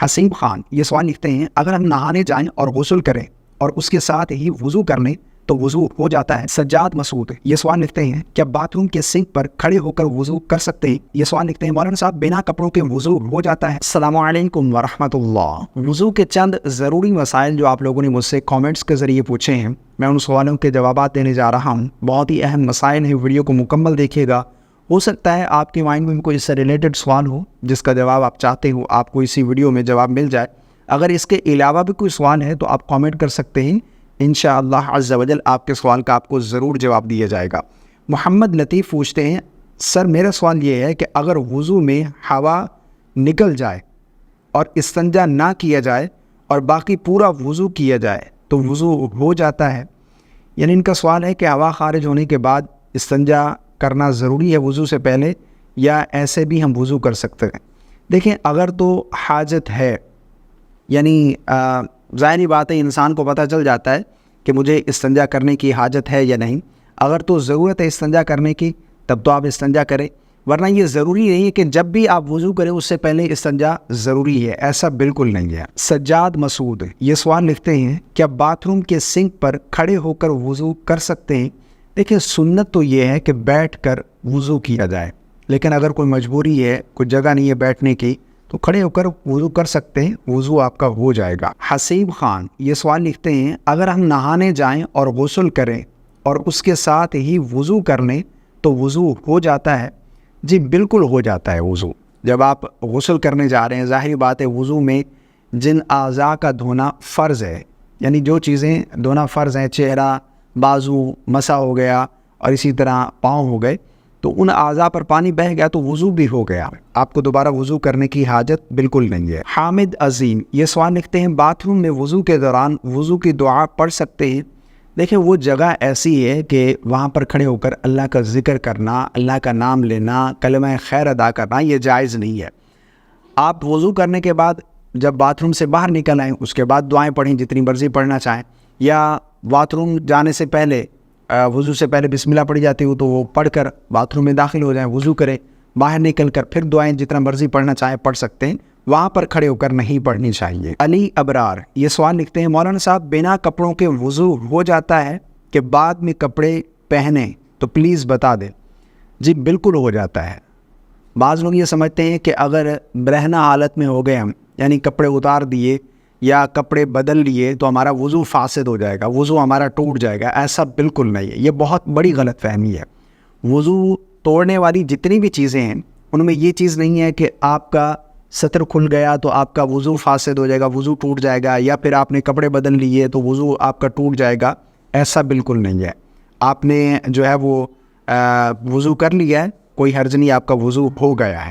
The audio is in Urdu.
حسیب خان یہ سوال لکھتے ہیں، اگر ہم نہانے جائیں اور غسل کریں اور اس کے ساتھ ہی وضو کر لیں تو وضو ہو جاتا ہے؟ سجاد مسعود یہ سوال لکھتے ہیں، کیا باتھ روم کے سنک پر کھڑے ہو کر وضو کر سکتے ہیں؟ یہ سوال لکھتے ہیں، مولانا صاحب بنا کپڑوں کے وضو ہو جاتا ہے؟ السلام علیکم ورحمۃ اللہ۔ وضو کے چند ضروری مسائل جو آپ لوگوں نے مجھ سے کامنٹس کے ذریعے پوچھے ہیں، میں ان سوالوں کے جوابات دینے جا رہا ہوں۔ بہت ہی اہم مسائل ہیں، ویڈیو کو مکمل دیکھیے گا۔ ہو سکتا ہے آپ کے مائنڈ میں کوئی اس سے ریلیٹڈ سوال ہو جس کا جواب آپ چاہتے ہو آپ کو اسی ویڈیو میں جواب مل جائے۔ اگر اس کے علاوہ بھی کوئی سوال ہے تو آپ کامنٹ کر سکتے ہیں، انشاءاللہ عز و جل آپ کے سوال کا آپ کو ضرور جواب دیا جائے گا۔ محمد لطیف پوچھتے ہیں، سر میرا سوال یہ ہے کہ اگر وضو میں ہوا نکل جائے اور استنجا نہ کیا جائے اور باقی پورا وضو کیا جائے تو وضو ہو جاتا ہے؟ یعنی ان کا سوال ہے کہ ہوا خارج ہونے کے بعد استنجا کرنا ضروری ہے وضو سے پہلے یا ایسے بھی ہم وضو کر سکتے ہیں؟ دیکھیں، اگر تو حاجت ہے، یعنی ظاہری بات ہے انسان کو پتہ چل جاتا ہے کہ مجھے استنجا کرنے کی حاجت ہے یا نہیں۔ اگر تو ضرورت ہے استنجا کرنے کی تب تو آپ استنجا کریں، ورنہ یہ ضروری نہیں ہے کہ جب بھی آپ وضو کریں اس سے پہلے استنجا ضروری ہے، ایسا بالکل نہیں ہے۔ سجاد مسعود یہ سوال لکھتے ہیں، کیا باتھ روم کے سنک پر کھڑے ہو کر وضو کر سکتے ہیں؟ دیکھیں، سنت تو یہ ہے کہ بیٹھ کر وضو کیا جائے، لیکن اگر کوئی مجبوری ہے، کوئی جگہ نہیں ہے بیٹھنے کی تو کھڑے ہو کر وضو کر سکتے ہیں، وضو آپ کا ہو جائے گا۔ حسیب خان یہ سوال لکھتے ہیں، اگر ہم نہانے جائیں اور غسل کریں اور اس کے ساتھ ہی وضو کر لیں تو وضو ہو جاتا ہے؟ جی بالکل ہو جاتا ہے وضو۔ جب آپ غسل کرنے جا رہے ہیں، ظاہری بات ہے وضو میں جن اعضاء کا دھونا فرض ہے، یعنی جو چیزیں دھونا فرض ہیں، چہرہ، بازو، مسا ہو گیا اور اسی طرح پاؤں ہو گئے، تو ان اعضاء پر پانی بہہ گیا تو وضو بھی ہو گیا، آپ کو دوبارہ وضو کرنے کی حاجت بالکل نہیں ہے۔ حامد عظیم یہ سوال لکھتے ہیں، باتھ روم میں وضو کے دوران وضو کی دعا پڑھ سکتے ہیں؟ دیکھیں، وہ جگہ ایسی ہے کہ وہاں پر کھڑے ہو کر اللہ کا ذکر کرنا، اللہ کا نام لینا، کلمہ خیر ادا کرنا یہ جائز نہیں ہے۔ آپ وضو کرنے کے بعد جب باتھ روم سے باہر نکل آئیں اس کے بعد دعائیں پڑھیں جتنی مرضی پڑھنا چاہیں، یا باتھ روم جانے سے پہلے وضو سے پہلے بسم اللہ پڑھی جاتی ہو تو وہ پڑھ کر باتھ روم میں داخل ہو جائیں، وضو کریں، باہر نکل کر پھر دعائیں جتنا مرضی پڑھنا چاہیں پڑھ سکتے ہیں، وہاں پر کھڑے ہو کر نہیں پڑھنی چاہیے۔ علی ابرار یہ سوال لکھتے ہیں، مولانا صاحب بنا کپڑوں کے وضو ہو جاتا ہے کہ بعد میں کپڑے پہنیں تو پلیز بتا دیں؟ جی بالکل ہو جاتا ہے۔ بعض لوگ یہ سمجھتے ہیں کہ اگر برہنہ حالت میں ہو گئے ہم، یعنی کپڑے اتار دیے یا کپڑے بدل لیے تو ہمارا وضو فاسد ہو جائے گا، وضو ہمارا ٹوٹ جائے گا، ایسا بالکل نہیں ہے، یہ بہت بڑی غلط فہمی ہے۔ وضو توڑنے والی جتنی بھی چیزیں ہیں ان میں یہ چیز نہیں ہے کہ آپ کا سطر کھل گیا تو آپ کا وضو فاسد ہو جائے گا، وضو ٹوٹ جائے گا، یا پھر آپ نے کپڑے بدل لیے تو وضو آپ کا ٹوٹ جائے گا، ایسا بالکل نہیں ہے۔ آپ نے جو ہے وہ وضو کر لیا ہے، کوئی حرج نہیں، آپ کا وضو ہو گیا ہے۔